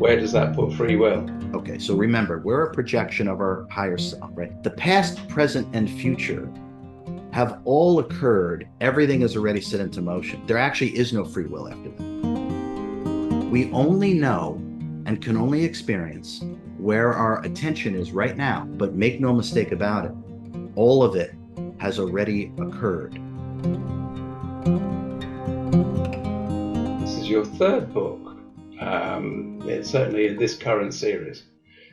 where does that put free will? Okay, so remember, we're a projection of our higher self, right? The past, present, and future have all occurred. Everything is already set into motion. There actually is no free will after that. We only know and can only experience where our attention is right now, but make no mistake about it, all of it has already occurred. This is your third book, it's certainly in this current series.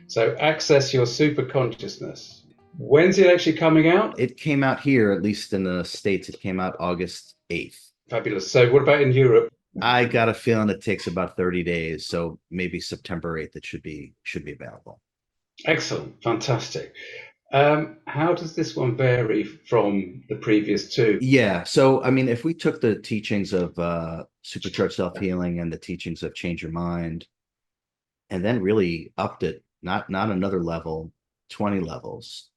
So access your super consciousness. When's it actually coming out? It came out here, at least in the States, it came out August 8th. Fabulous. So what about in Europe? I got a feeling it takes about 30 days, so maybe September 8th it should be available. Excellent. Fantastic. How does this one vary from the previous two? Yeah, so I mean, if we took the teachings of supercharged self-healing and the teachings of change your mind, and then really upped it, not another level, 20 levels.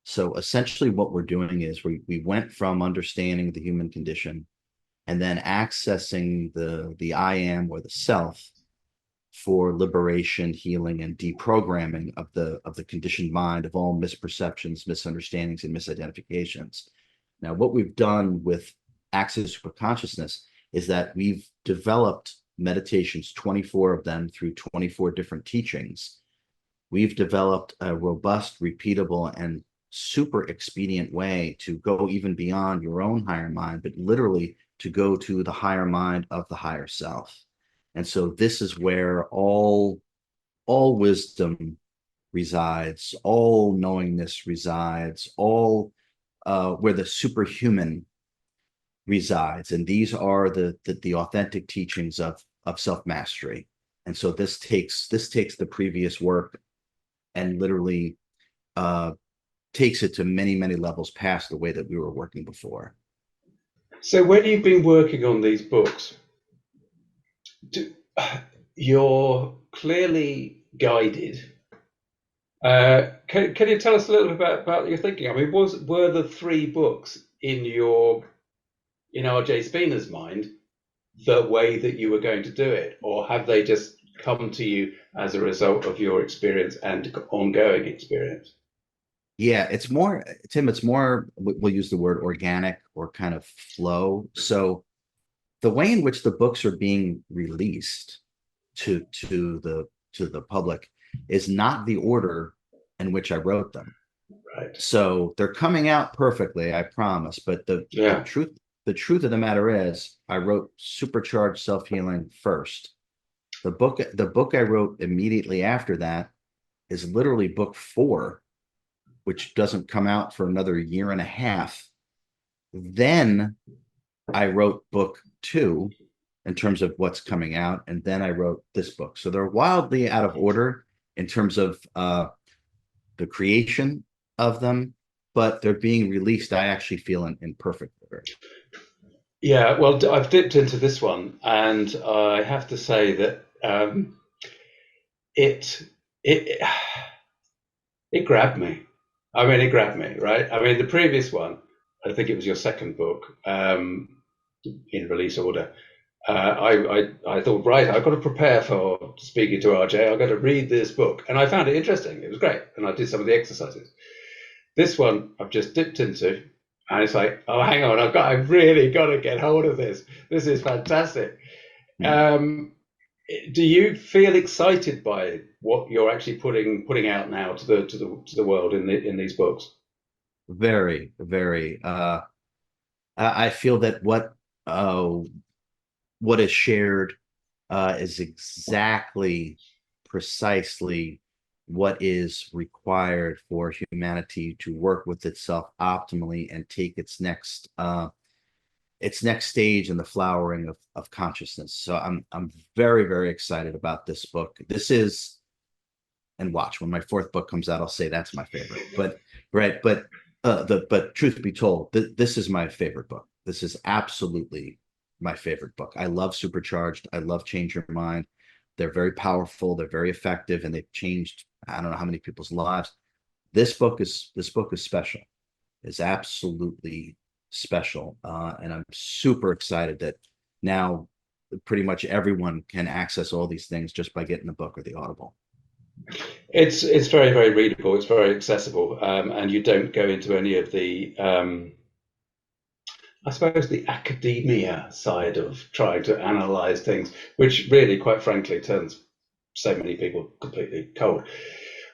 So essentially what we're doing is we went from understanding the human condition and then accessing the I am or the self for liberation, healing, and deprogramming of the conditioned mind of all misperceptions, misunderstandings, and misidentifications. Now, what we've done with Access Superconsciousness is that we've developed meditations, 24 of them through 24 different teachings. We've developed a robust, repeatable, and super expedient way to go even beyond your own higher mind, but literally to go to the higher mind of the higher self. And so this is where all wisdom resides, all knowingness resides, all where the superhuman resides. And these are the authentic teachings of self-mastery. And so this takes the previous work and literally takes it to many, many levels past the way that we were working before. So when you've been working on these books, do, you're clearly guided. Can you tell us a little bit about your thinking? I mean, were the three books in RJ Spina's mind the way that you were going to do it, or have they just come to you as a result of your experience and ongoing experience? Yeah, it's more, Tim, it's more, we'll use the word organic or kind of flow. So the way in which the books are being released to the public is not the order in which I wrote them. Right. So they're coming out perfectly, I promise. But Yeah. the truth of the matter is I wrote Supercharged Self-Healing first. The book I wrote immediately after that is literally book 4, which doesn't come out for another year and a half. Then I wrote book 2 in terms of what's coming out, and then I wrote this book. So they're wildly out of order in terms of the creation of them, but they're being released, I actually feel, in perfect order. Yeah, well, I've dipped into this one, and I have to say that it it it grabbed me. I mean, it grabbed me, right? I mean, the previous one, I think it was your second book, in release order. I thought, right, I've got to prepare for speaking to RJ. I've got to read this book, and I found it interesting. It was great, and I did some of the exercises. This one I've just dipped into, and it's like, oh, hang on, I've really got to get hold of this. This is fantastic. Um, do you feel excited by what you're actually putting out now to the world in these books? Very, very. I feel that what is shared is exactly, precisely what is required for humanity to work with itself optimally and take its next stage in the flowering of consciousness. So I'm very, very excited about this book. This is, and watch when my fourth book comes out, I'll say that's my favorite. But right, but truth be told, this is my favorite book. This is absolutely my favorite book. I love Supercharged. I love Change Your Mind. They're very powerful. They're very effective, and they've changed I don't know how many people's lives. This book is special. Is absolutely special, and I'm super excited that now pretty much everyone can access all these things just by getting the book or the Audible. It's very, very readable. It's very accessible, and you don't go into any of the I suppose the academia side of trying to analyze things, which really, quite frankly, turns so many people completely cold.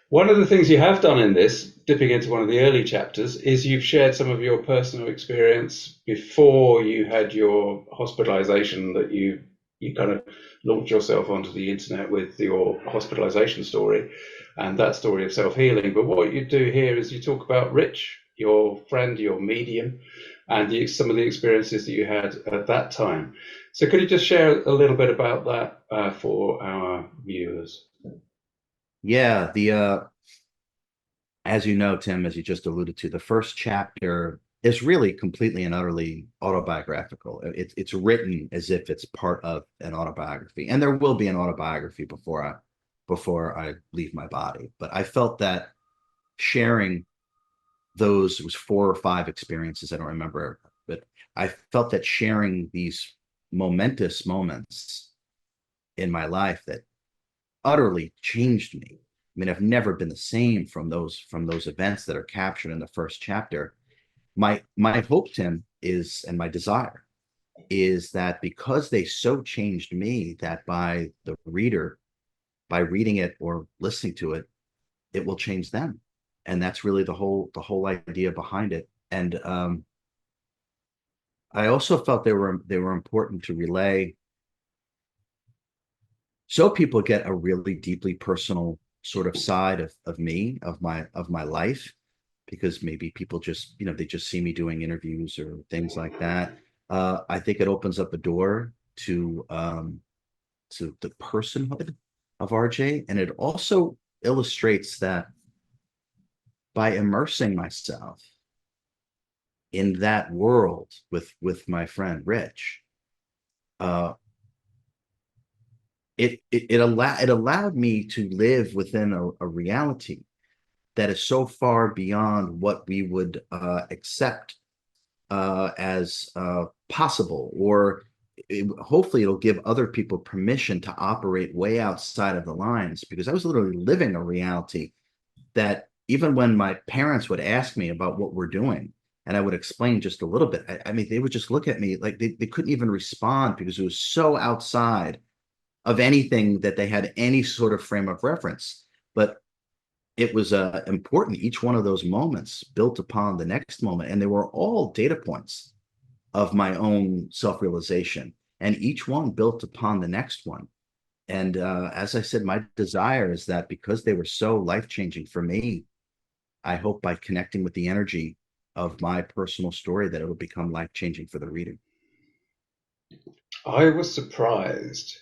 One of the things you have done in this, dipping into one of the early chapters, is you've shared some of your personal experience before you had your hospitalization, that you kind of launched yourself onto the internet with your hospitalization story and that story of self-healing. But what you do here is you talk about Rich, your friend, your medium, and some of the experiences that you had at that time. So could you just share a little bit about that for our viewers? Yeah, as you know, Tim, as you just alluded to, the first chapter is really completely and utterly autobiographical. It's written as if it's part of an autobiography, and there will be an autobiography before I leave my body. But I felt that sharing those, it was 4 or 5 experiences, I don't remember, but I felt that sharing these momentous moments in my life that utterly changed me. I mean, I've never been the same from those events that are captured in the first chapter. My hope, Tim, is, and my desire is that because they so changed me, that by the reader, by reading it or listening to it, it will change them. And that's really the whole idea behind it. And I also felt they were important to relay, so people get a really deeply personal sort of side of me, of my life, because maybe people just, they just see me doing interviews or things like that. I think it opens up a door to the personhood of RJ, and it also illustrates that by immersing myself in that world with my friend Rich, uh, it allowed me to live within a reality that is so far beyond what we would accept as possible, or hopefully it'll give other people permission to operate way outside of the lines, because I was literally living a reality that even when my parents would ask me about what we're doing and I would explain just a little bit, I mean, they would just look at me like they couldn't even respond, because it was so outside of anything that they had any sort of frame of reference. But it was important. Each one of those moments built upon the next moment, and they were all data points of my own self-realization, and each one built upon the next one. And as I said, my desire is that because they were so life-changing for me, I hope by connecting with the energy of my personal story that it will become life-changing for the reader. I was surprised.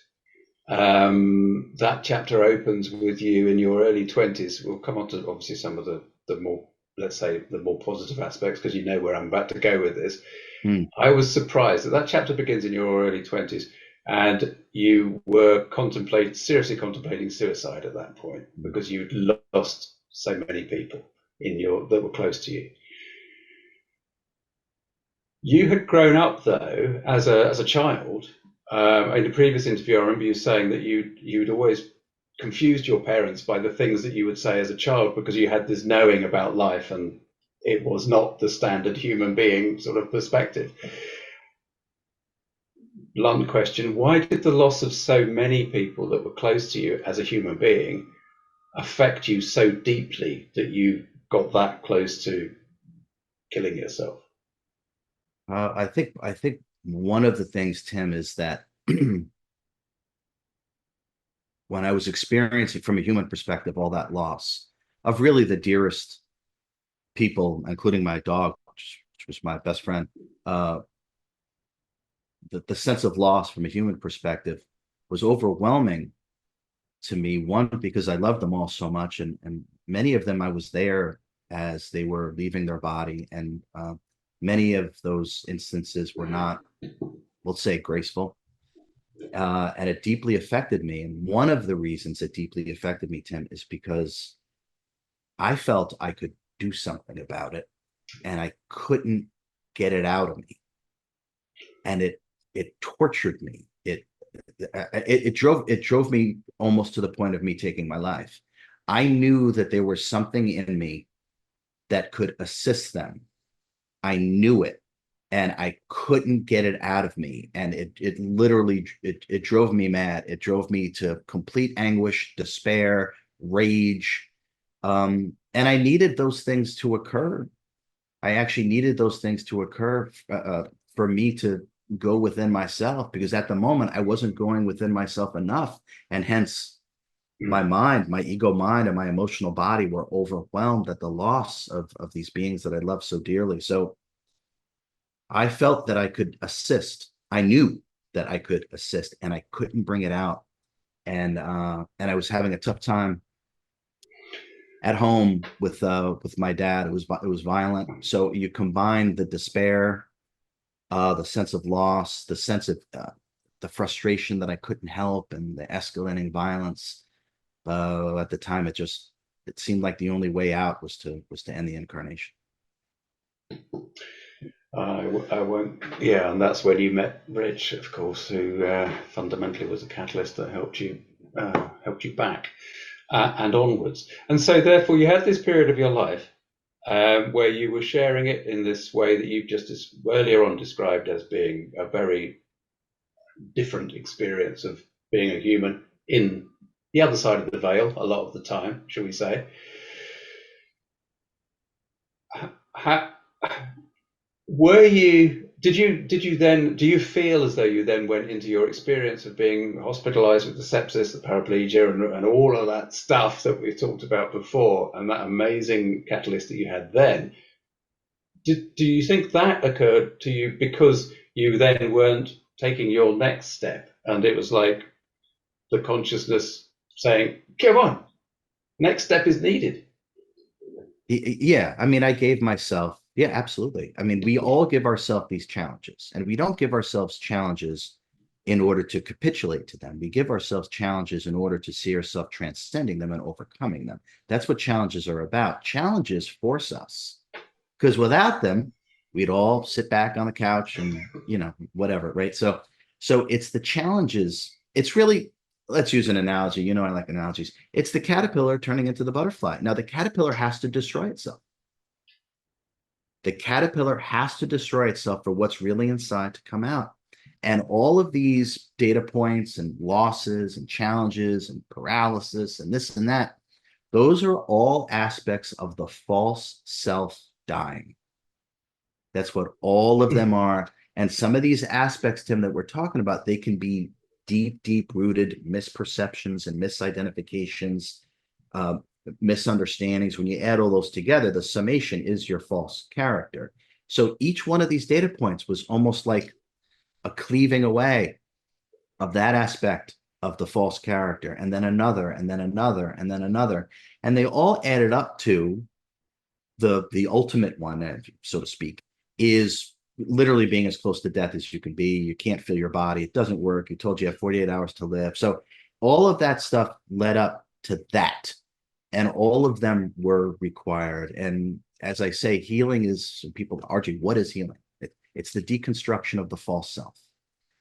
That chapter opens with you in your early 20s. We'll come on to obviously some of the more, let's say, the more positive aspects, because you know where I'm about to go with this. I was surprised that that chapter begins in your early 20s, and you were seriously contemplating suicide at that point, because you'd lost so many people that were close to you. You had grown up though as a child. In the previous interview, I remember you saying that you'd always confused your parents by the things that you would say as a child, because you had this knowing about life, and it was not the standard human being sort of perspective. Blunt question: why did the loss of so many people that were close to you as a human being affect you so deeply that you got that close to killing yourself? I think one of the things, Tim, is that when I was experiencing, from a human perspective, all that loss of really the dearest people, including my dog, which was my best friend, uh, the sense of loss from a human perspective was overwhelming to me. One, because I loved them all so much, and many of them I was there as they were leaving their body, and many of those instances were not, let's say, graceful. And it deeply affected me. And one of the reasons it deeply affected me, Tim, is because I felt I could do something about it, and I couldn't get it out of me. And it tortured me. it drove me almost to the point of me taking my life. I knew that there was something in me that could assist them. I knew it, and I couldn't get it out of me, and it literally it drove me mad. It drove me to complete anguish, despair, rage, and I needed those things to occur. I actually needed those things to occur for me to go within myself, because at the moment I wasn't going within myself enough, and hence my Mm. mind, my ego mind, and my emotional body were overwhelmed at the loss of these beings that I love so dearly. So I felt that I could assist. I knew that I could assist, and I couldn't bring it out. And I was having a tough time at home with my dad. It was violent. So you combine the despair, the sense of loss, the sense of the frustration that I couldn't help, and the escalating violence. At the time, it seemed like the only way out was to end the incarnation. I won't. Yeah, and that's when you met Rich, of course, who fundamentally was a catalyst that helped you back and onwards. And so, therefore, you had this period of your life where you were sharing it in this way that you just earlier on described as being a very different experience of being a human in the other side of the veil a lot of the time, shall we say. How, Were you? Did you then? Do you feel as though you then went into your experience of being hospitalised with the sepsis, the paraplegia, and all of that stuff that we've talked about before, and that amazing catalyst that you had then? Do you think that occurred to you because you then weren't taking your next step, and it was like the consciousness saying, "Come on, next step is needed." Yeah, I mean, I gave myself, yeah, absolutely. I mean, we all give ourselves these challenges, and we don't give ourselves challenges in order to capitulate to them. We give ourselves challenges in order to see ourselves transcending them and overcoming them. That's what challenges are about. Challenges force us, because without them, we'd all sit back on the couch and, whatever, right? So it's the challenges. It's really, let's use an analogy. I like analogies. It's the caterpillar turning into the butterfly. Now, the caterpillar has to destroy itself. The caterpillar has to destroy itself for what's really inside to come out. And all of these data points and losses and challenges and paralysis and this and that, those are all aspects of the false self dying. That's what all of them are. And some of these aspects, Tim, that we're talking about, they can be deep, deep rooted misperceptions and misidentifications, uh, misunderstandings. When you add all those together, the summation is your false character. So each one of these data points was almost like a cleaving away of that aspect of the false character, and then another, and then another, and then another. And they all added up to the ultimate one, so to speak, is literally being as close to death as you can be. You can't feel your body. It doesn't work. You told you have 48 hours to live. So all of that stuff led up to that. And all of them were required. And as I say, healing is, people argue, what is healing? It's the deconstruction of the false self.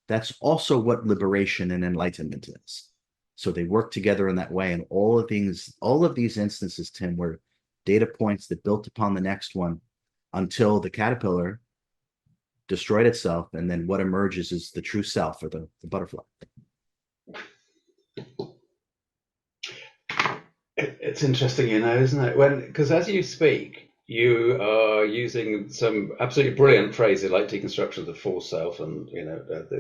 That's also what liberation and enlightenment is. So they work together in that way. And all of these instances, Tim, were data points that built upon the next one until the caterpillar destroyed itself. And then what emerges is the true self, or the butterfly. It's interesting, isn't it? Because as you speak, you are using some absolutely brilliant phrases like deconstruction of the false self, and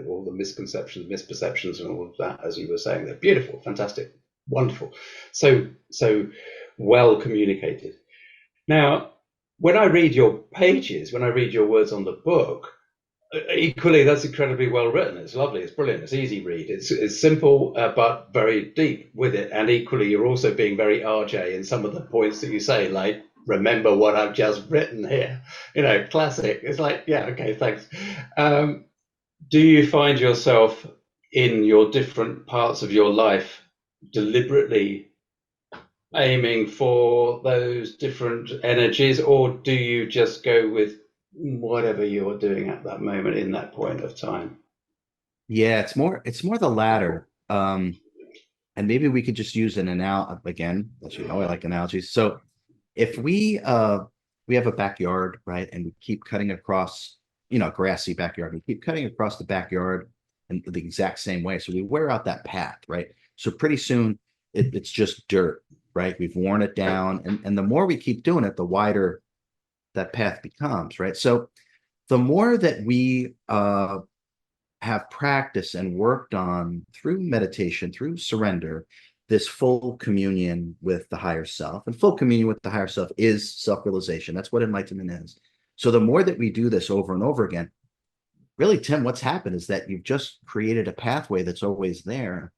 all the misconceptions, misperceptions, and all of that. As you were saying, they're beautiful, fantastic, wonderful, so well communicated. Now, when I read your pages, when I read your words on the book, equally, that's incredibly well written. It's lovely. It's brilliant. It's easy read. It's simple, but very deep with it. And equally, you're also being very RJ in some of the points that you say, like, remember what I've just written here. Classic. It's like, yeah, okay, thanks. Do you find yourself in your different parts of your life deliberately aiming for those different energies, or do you just go with whatever you're doing at that moment in that point of time? Yeah, it's more the latter. And maybe we could just use an again, as you know, I like analogies. So if we have a backyard, right, and we keep cutting across, grassy backyard, we keep cutting across the backyard in the exact same way. So we wear out that path, right? So pretty soon it's just dirt, right? We've worn it down. And the more we keep doing it, the wider that path becomes, right? So the more that we have practiced and worked on through meditation, through surrender, this full communion with the higher self. And full communion with the higher self is self realization. That's what enlightenment is. So the more that we do this over and over again, really, Tim, what's happened is that you've just created a pathway that's always there.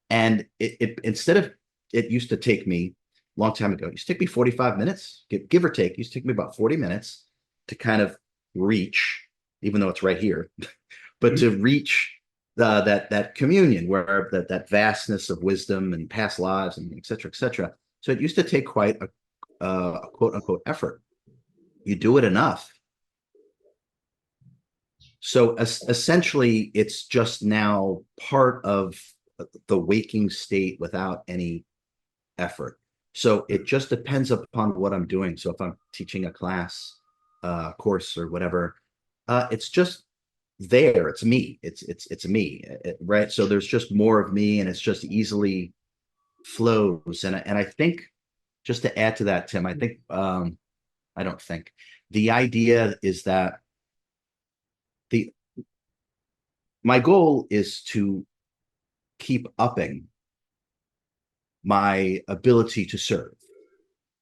And instead of, it used to take me a long time ago, it used to take me 45 minutes, give or take, it used to take me about 40 minutes to kind of reach, even though it's right here, but to reach that communion where that vastness of wisdom and past lives and et cetera, et cetera. So it used to take quite a quote unquote effort. You do it enough. So essentially, it's just now part of the waking state without any effort. So it just depends upon what I'm doing. So if I'm teaching a class, course or whatever, it's just there. It's me. It's me, right? So there's just more of me, and it's just easily flows. And I think, just to add to that, Tim, I think I don't think the idea is that the my goal is to keep upping my ability to serve,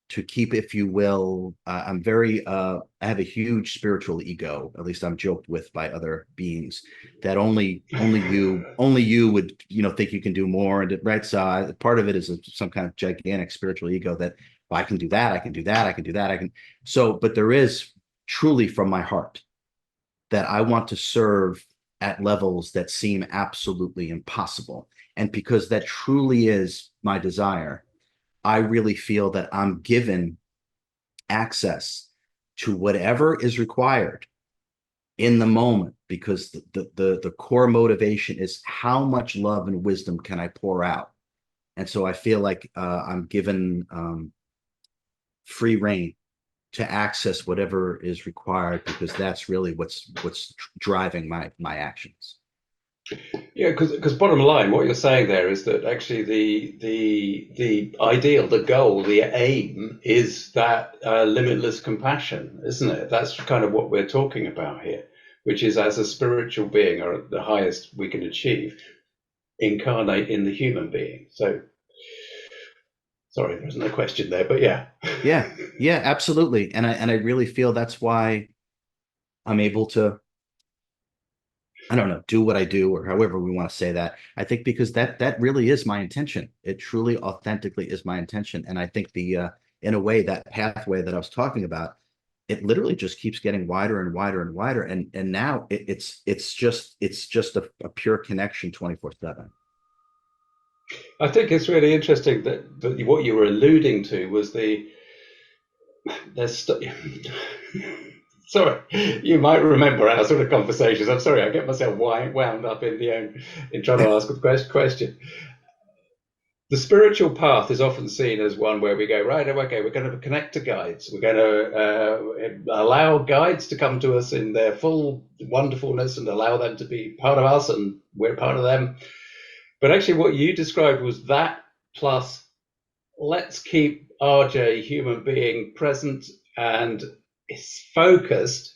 to keep, if you will, I'm very, I have a huge spiritual ego. At least I'm joked with by other beings that only you would, think you can do more. And right, so part of it is some kind of gigantic spiritual ego that, well, I can do that, I can do that, I can do that, I can. So, but there is truly from my heart that I want to serve at levels that seem absolutely impossible. And because that truly is my desire, I really feel that I'm given access to whatever is required in the moment, because the core motivation is how much love and wisdom can I pour out. And so I feel like I'm given free reign to access whatever is required, because that's really what's driving my actions. Yeah, because bottom line, what you're saying there is that actually the ideal, the goal, the aim is that limitless compassion, isn't it? That's kind of what we're talking about here, which is, as a spiritual being, or the highest we can achieve, incarnate in the human being. So, sorry, there wasn't a question there, but yeah. Yeah, yeah, absolutely. And I really feel that's why I'm able to, I don't know, do what I do, or however we want to say that. I think because that really is my intention. It truly authentically is my intention. And I think in a way, that pathway that I was talking about, it literally just keeps getting wider and wider and wider. And now it's just a pure connection 24/7. I think it's really interesting that what you were alluding to was there's sorry, you might remember our sort of conversations. I'm sorry, I get myself wound up in trying to ask a question. The spiritual path is often seen as one where we go, right, okay, we're going to connect to guides. We're going to allow guides to come to us in their full wonderfulness and allow them to be part of us, and we're part of them. But actually, what you described was that plus, let's keep RJ, human being, present and focused,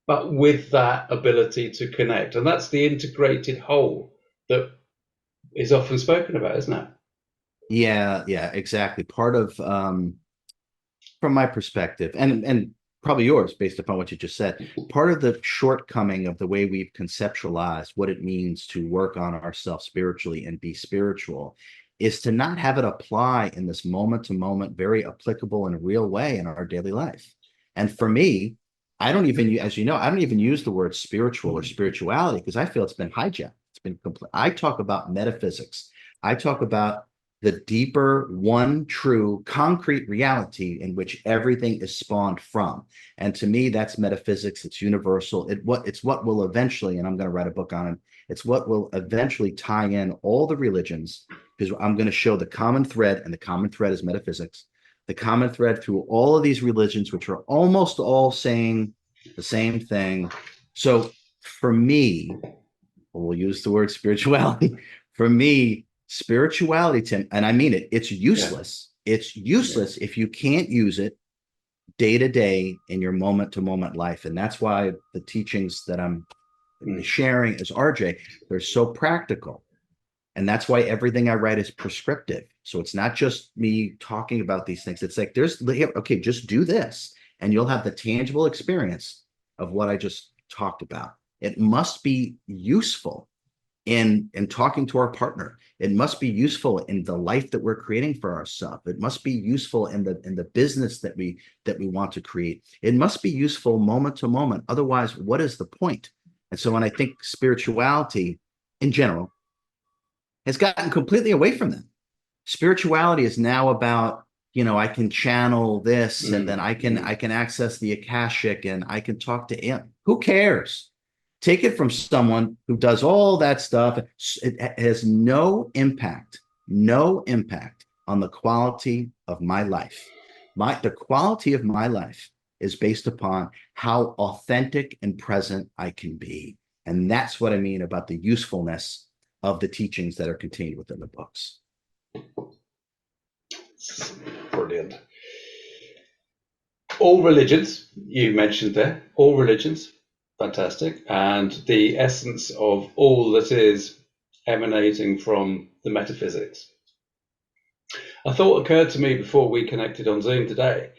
but with that ability to connect. And that's the integrated whole that is often spoken about, isn't it? Yeah, yeah, exactly. Part of from my perspective, and probably yours based upon what you just said, part of the shortcoming of the way we've conceptualized what it means to work on ourselves spiritually and be spiritual is to not have it apply in this moment to moment, very applicable and real way in our daily life. And for me, I don't even, as you know, I don't even use the word spiritual or spirituality, because I feel it's been hijacked. It's been complete. I talk about metaphysics. I talk about the deeper, one true, concrete reality in which everything is spawned from. And to me, that's metaphysics. It's universal. It's what will eventually, and I'm going to write a book on it, It's what will eventually tie in all the religions, because I'm going to show the common thread, and the common thread is metaphysics. The common thread through all of these religions, which are almost all saying the same thing. So for me, we'll use the word spirituality. For me, spirituality, Tim, and I mean it, it's useless. Yeah. It's useless if you can't use it day to day in your moment to moment life. And that's why the teachings that I'm sharing as RJ, they're so practical. And that's why everything I write is prescriptive. So it's not just me talking about these things. It's like, okay, just do this, and you'll have the tangible experience of what I just talked about. It must be useful in talking to our partner. It must be useful in the life that we're creating for ourselves. It must be useful in the business that we want to create. It must be useful moment to moment. Otherwise, what is the point? And so when I think spirituality in general has gotten completely away from that. Spirituality is now about, I can channel this, and then I can access the Akashic, and I can talk to him. Who cares? Take it from someone who does all that stuff. It has no impact on the quality of my life. The quality of my life is based upon how authentic and present I can be. And that's what I mean about the usefulness of the teachings that are contained within the books. Brilliant. All religions, you mentioned there, all religions, fantastic. And the essence of all that is emanating from the metaphysics. A thought occurred to me before we connected on Zoom today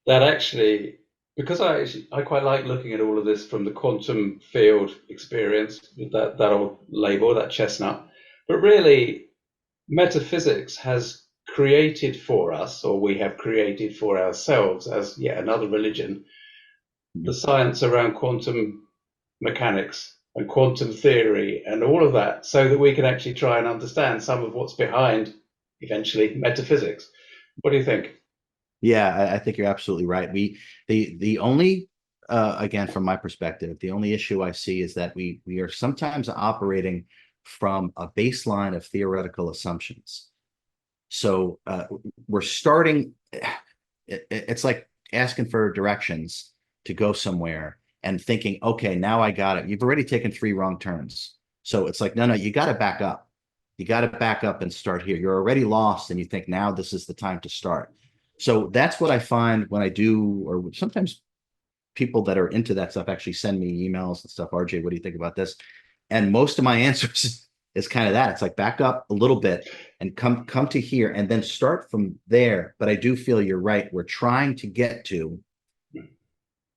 that actually, because I quite like looking at all of this from the quantum field experience, that old label, that chestnut, but really metaphysics has created for us, or we have created for ourselves as yet another religion, the science around quantum mechanics and quantum theory and all of that, so that we can actually try and understand some of what's behind eventually metaphysics. What do you think? Yeah, I think you're absolutely right. The only again, from my perspective, the only issue I see is that we are sometimes operating from a baseline of theoretical assumptions. So we're starting, it's like asking for directions to go somewhere and thinking, okay, now I got it. You've already taken 3 wrong turns. So it's like, no, you got to back up. You got to back up and start here. You're already lost, and you think now this is the time to start. So that's what I find when I do, or sometimes people that are into that stuff actually send me emails and stuff. RJ, what do you think about this? And most of my answers is kind of that. It's like, back up a little bit and come to here, and then start from there. But I do feel you're right. We're trying to get to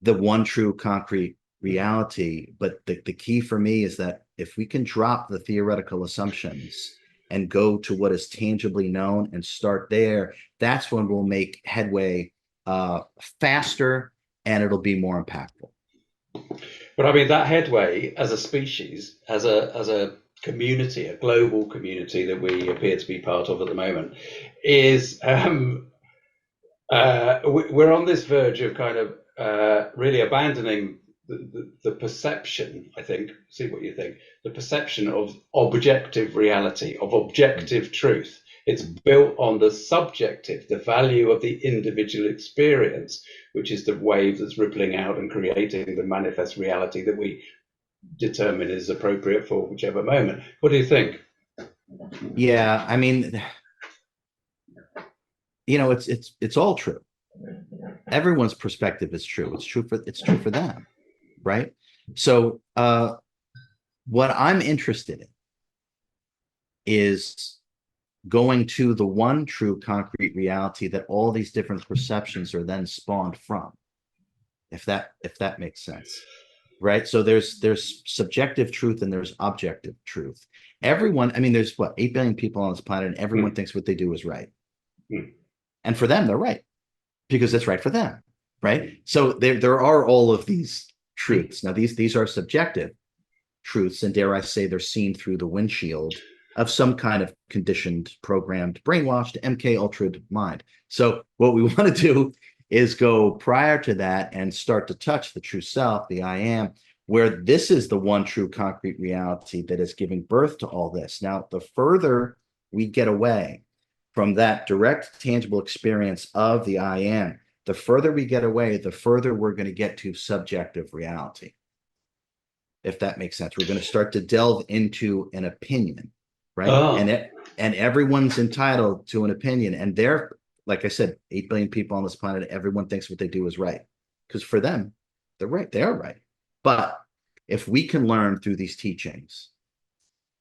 the one true concrete reality. But the key for me is that if we can drop the theoretical assumptions and go to what is tangibly known and start there, that's when we'll make headway faster, and it'll be more impactful. But I mean, that headway as a species, as a community, a global community that we appear to be part of at the moment, is we're on this verge of kind of really abandoning the perception, I think, see what you think, the perception of objective reality, of objective truth. It's built on the subjective, the value of the individual experience, which is the wave that's rippling out and creating the manifest reality that we determine is appropriate for whichever moment. What do you think? Yeah, I mean, it's all true. Everyone's perspective is true. It's true for them, right? So what I'm interested in is going to the one true concrete reality that all these different perceptions are then spawned from, if that makes sense, right? So there's subjective truth and there's objective truth. Everyone, I mean, there's 8 billion people on this planet, and everyone thinks what they do is right. And for them, they're right, because it's right for them, right? So there are all of these truths. Now, these are subjective truths, and dare I say, they're seen through the windshield of some kind of conditioned, programmed, brainwashed MK Ultra mind. So what we want to do is go prior to that and start to touch the true self, the I am, where this is the one true concrete reality that is giving birth to all this. Now, the further we get away from that direct, tangible experience of the I am, the further we get away, the further we're going to get to subjective reality. If that makes sense, we're going to start to delve into an opinion, right? Oh. And everyone's entitled to an opinion. And they're, like I said, 8 billion people on this planet, everyone thinks what they do is right. Because for them, they're right. They are right. But if we can learn through these teachings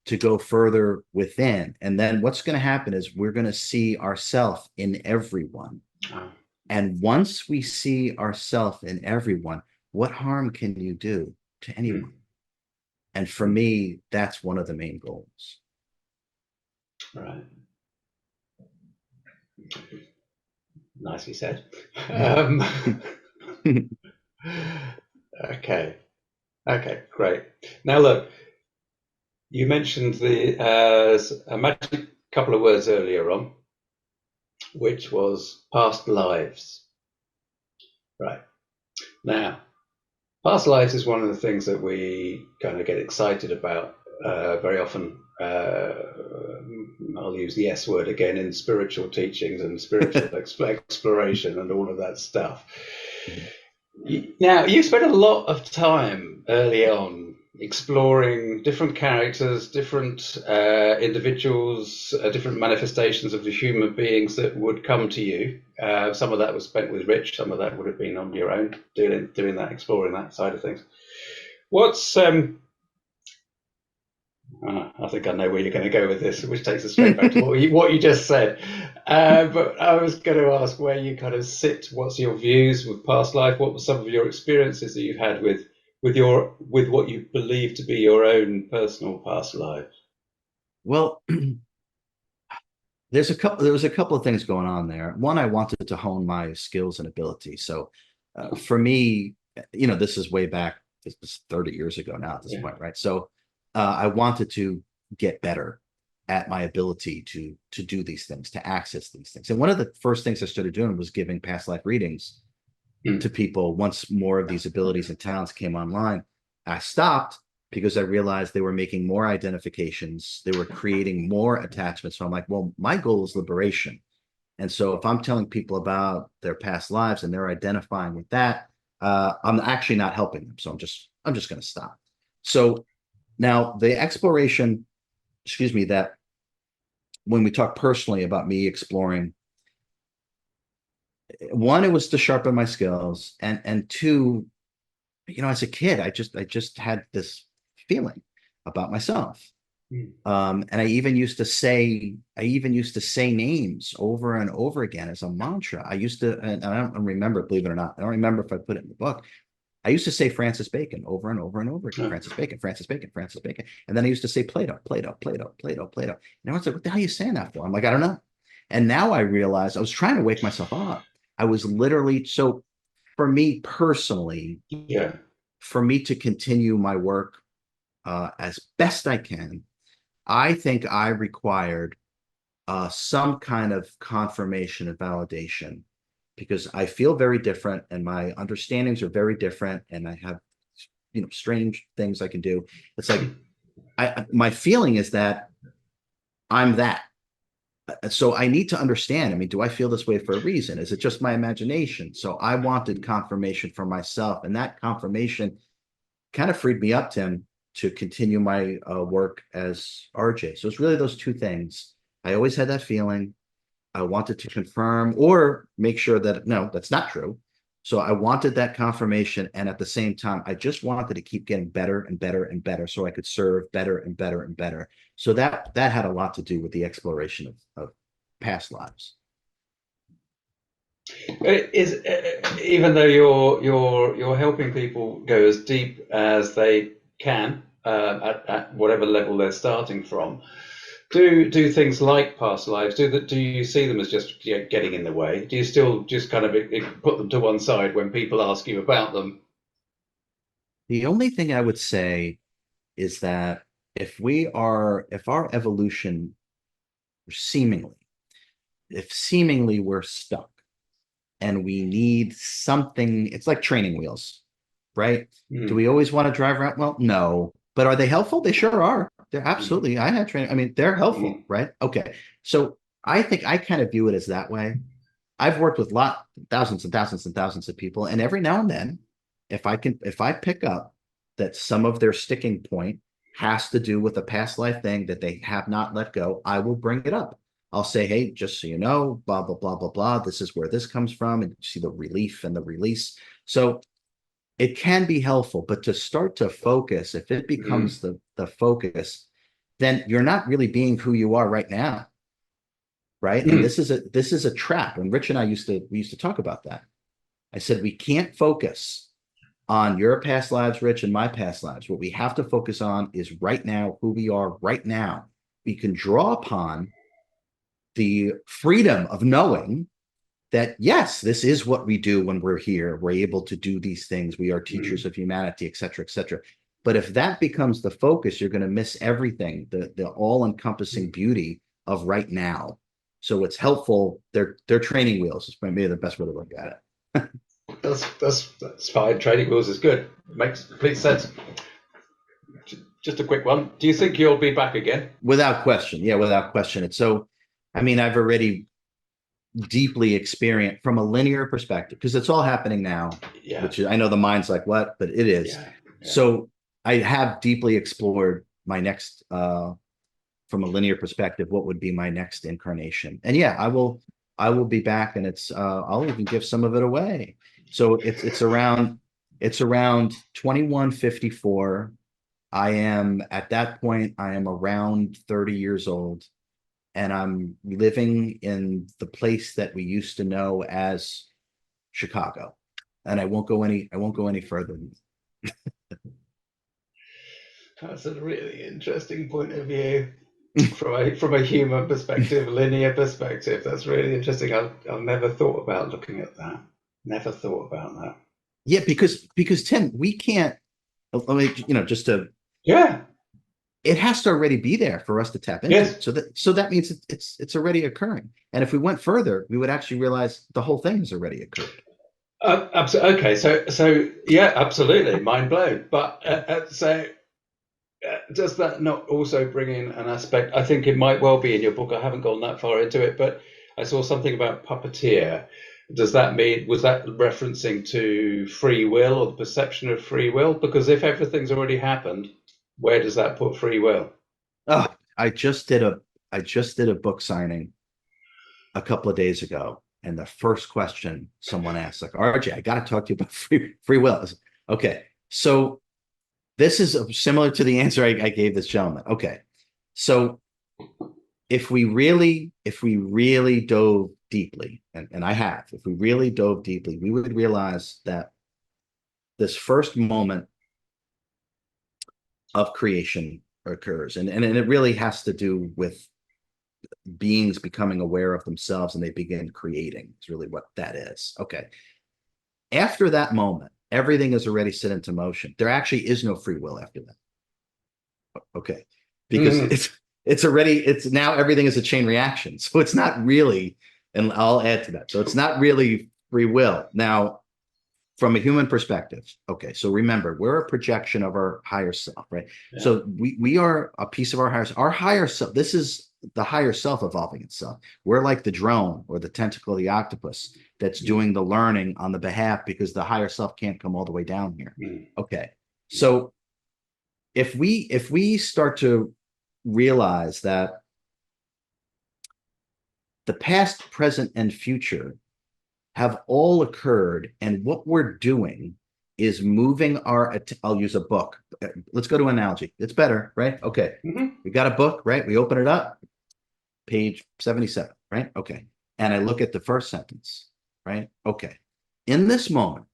to go further within, and then what's going to happen is we're going to see ourselves in everyone. Oh. And once we see ourselves in everyone, what harm can you do to anyone? And for me, that's one of the main goals. Right. Nicely said. Okay. Okay, great. Now look, you mentioned the a magic couple of words earlier on, which was past lives. Right. Now, past lives is one of the things that we kind of get excited about very often. I'll use the S word again in spiritual teachings and spiritual exploration and all of that stuff. Now, you spent a lot of time early on exploring different characters, different individuals, different manifestations of the human beings that would come to you. Some of that was spent with Rich, some of that would have been on your own, doing that, exploring that side of things. What's I think I know where you're going to go with this, which takes us straight back to what you just said. But I was going to ask where you kind of sit. What's your views with past life? What were some of your experiences that you've had with what you believe to be your own personal past life? Well, there was a couple of things going on there. One, I wanted to hone my skills and abilities. So for me, this is way back, this was 30 years ago now at this point, right? So I wanted to get better at my ability to do these things, to access these things. And one of the first things I started doing was giving past life readings to people once more of these abilities and talents came online. I stopped because I realized they were making more identifications. They were creating more attachments. So I'm like, well, my goal is liberation. And so if I'm telling people about their past lives and they're identifying with that, I'm actually not helping them. So I'm just going to stop. So now the exploration, that when we talk personally about me exploring, one, it was to sharpen my skills, and two, as a kid, I just had this feeling about myself. And I even used to say names over and over again as a mantra. I used to, and I don't remember, believe it or not, I don't remember if I put it in the book. I used to say Francis Bacon over and over and over again. Francis Bacon, Francis Bacon, Francis Bacon. And then I used to say Plato, Plato, Plato, Plato, Plato. And everyone's like, what the hell are you saying that for? I'm like, I don't know. And now I realize I was trying to wake myself up. I was literally, so for me personally, for me to continue my work as best I can, I think I required some kind of confirmation and validation, because I feel very different and my understandings are very different, and I have, strange things I can do. It's like my feeling is that I'm that. So I need to understand. I mean, do I feel this way for a reason? Is it just my imagination? So I wanted confirmation for myself, and that confirmation kind of freed me up, Tim, to continue my work as RJ. So it's really those two things. I always had that feeling. I wanted to confirm or make sure that, no, that's not true. So I wanted that confirmation. And at the same time, I just wanted to keep getting better and better and better so I could serve better and better and better. So that had a lot to do with the exploration of past lives. Is even though you're helping people go as deep as they can at whatever level they're starting from, do things like past lives, do you see them as just getting in the way? Do you still just kind of put them to one side when people ask you about them? The only thing I would say is that if our evolution seemingly, if we're stuck and we need something, it's like training wheels. right? Do Mm. we always want to drive around? Well, no. But are they helpful? They sure are. They're absolutely. I had training. I mean, they're helpful, Mm. right? Okay. So I think I kind of view it as that way. I've worked with thousands and thousands and thousands of people, and every now and then, if I pick up that some of their sticking point has to do with a past life thing that they have not let go, I will bring it up. I'll say, hey, just so you know, blah, blah, blah, blah, blah. This is where this comes from. And you see the relief and the release. So it can be helpful, but to start to focus, if it Mm. becomes the focus, then you're not really being who you are right now. Right. And Mm. this is a trap. And Rich and we used to talk about that. I said, we can't focus on your past lives, Rich, and my past lives. What we have to focus on is right now, who we are right now. We can draw upon the freedom of knowing that, yes, this is what we do when we're here. We're able to do these things. We are teachers Mm. of humanity, et cetera, et cetera. But if that becomes the focus, you're going to miss everything, the all-encompassing beauty of right now. So it's helpful. They're training wheels. It's maybe the best way to look at it. That's fine. Training wheels is good. Makes complete sense. Just a quick one. Do you think you'll be back again? Without question. Yeah, without question. It's so, I mean, I've already deeply experienced from a linear perspective because it's all happening now, Yeah. which is, I know the mind's like, what? But it is. Yeah. Yeah. So I have deeply explored my next, from a linear perspective, what would be my next incarnation. And yeah, I will be back and I'll even give some of it away. So it's around 2154. I am at that point, I am around 30 years old and I'm living in the place that we used to know as Chicago. And I won't go any further. That's a really interesting point of view from a human perspective, linear perspective. That's really interesting. I've never thought about looking at that. Never thought about that. Yeah, because Tim, we can't, I mean, just to, Yeah. it has to already be there for us to tap into. Yes. So that means it's already occurring. And if we went further, we would actually realize the whole thing has already occurred. Absolutely. Okay. So yeah, absolutely. Mind blown. But does that not also bring in an aspect? I think it might well be in your book. I haven't gone that far into it, but I saw something about puppeteer. Does that mean, was that referencing to free will or the perception of free will? Because if everything's already happened, where does that put free will? Oh, I just did a book signing a couple of days ago, and the first question someone asked, like, RJ, I got to talk to you about free will. I said, okay, so this is similar to the answer I gave this gentleman. Okay, so if we really dove deeply, and I have, if we really dove deeply, we would realize that this first moment of creation occurs, and it really has to do with beings becoming aware of themselves and they begin creating. Is really what that is. Okay. After that moment, everything is already set into motion. There actually is no free will after that. Okay. Because Mm. it's now everything is a chain reaction. So it's not really, and I'll add to that. So it's not really free will. Now, from a human perspective, okay, so remember, we're a projection of our higher self, right? Yeah. So we are a piece of our higher self. This is the higher self evolving itself. We're like the drone or the tentacle of the octopus that's doing the learning on the behalf because the higher self can't come all the way down here. Mm. Okay. So if we start to realize that the past, present, and future have all occurred, and what we're doing is moving I'll use a book. Let's go to analogy. It's better, right? Okay. Mm-hmm. We got a book, right? We open it up, page 77, right? Okay. And I look at the first sentence, right? Okay. In this moment,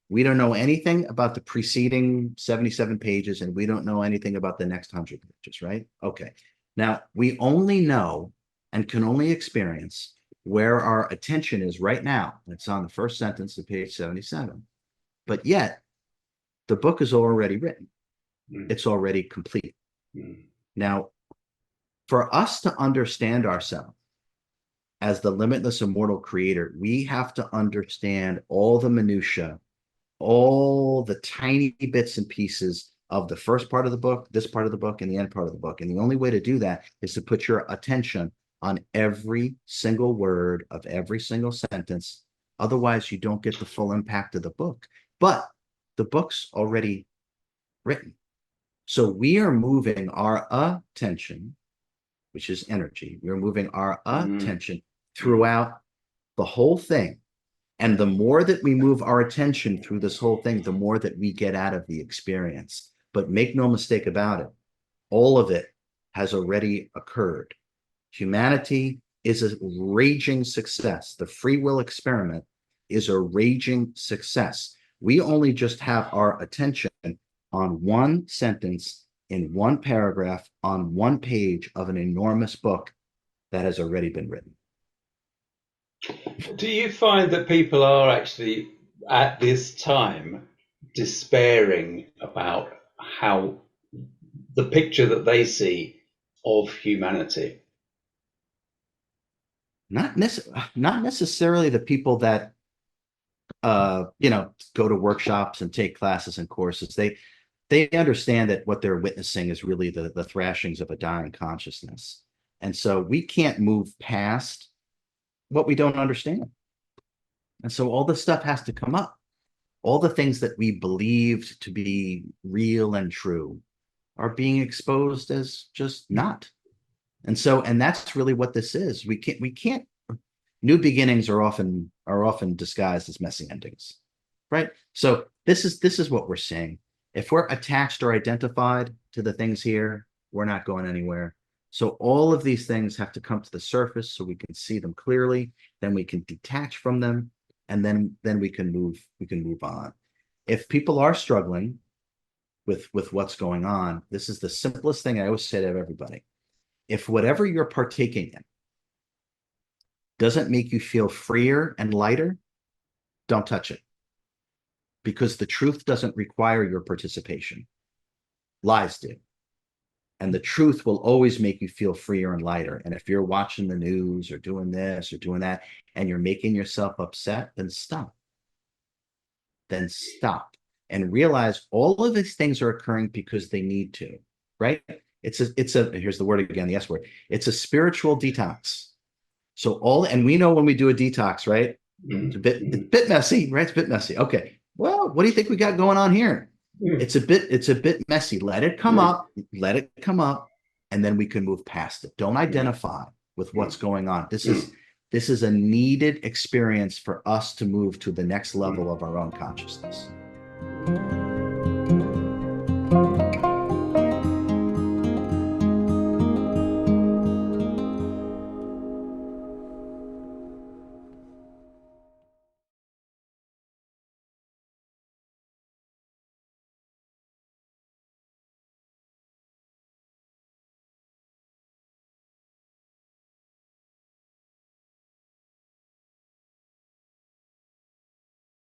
we don't know anything about the preceding 77 pages, and we don't know anything about the next 100 pages, right? Okay. Now, we only know and can only experience where our attention is right now. It's on the first sentence of page 77. But yet, the book is already written. Mm. It's already complete. Mm. Now, for us to understand ourselves as the limitless immortal creator, we have to understand all the minutia all the tiny bits and pieces of the first part of the book, this part of the book, and the end part of the book. And the only way to do that is to put your attention on every single word of every single sentence. Otherwise, you don't get the full impact of the book. But the book's already written. So we are moving our attention, which is energy. We're moving our attention throughout the whole thing. And the more that we move our attention through this whole thing, the more that we get out of the experience. But make no mistake about it, all of it has already occurred. Humanity is a raging success. The free will experiment is a raging success. We only just have our attention on one sentence in one paragraph on one page of an enormous book that has already been written. Do you find that people are actually at this time despairing about how the picture that they see of humanity? Not necessarily the people that go to workshops and take classes and courses. They understand that what they're witnessing is really the thrashings of a dying consciousness. And so we can't move past what we don't understand. And so all this stuff has to come up. All the things that we believed to be real and true are being exposed as just not. And that's really what this is. We can't new beginnings are often disguised as messy endings. Right? So this is what we're seeing. If we're attached or identified to the things here, we're not going anywhere. So all of these things have to come to the surface so we can see them clearly, then we can detach from them, and then we can move on. If people are struggling with what's going on, this is the simplest thing I always say to everybody. If whatever you're partaking in doesn't make you feel freer and lighter, don't touch it. Because the truth doesn't require your participation. Lies do. And the truth will always make you feel freer and lighter. And if you're watching the news or doing this or doing that, and you're making yourself upset, then stop. Then stop. And realize all of these things are occurring because they need to, right? It's a here's the word again, the S word. It's a spiritual detox. So and we know when we do a detox, right? It's a bit messy, right? It's a bit messy. Okay. Well, what do you think we got going on here? It's a bit messy. Let it come up, and then we can move past it. Don't identify with what's going on. This is a needed experience for us to move to the next level of our own consciousness.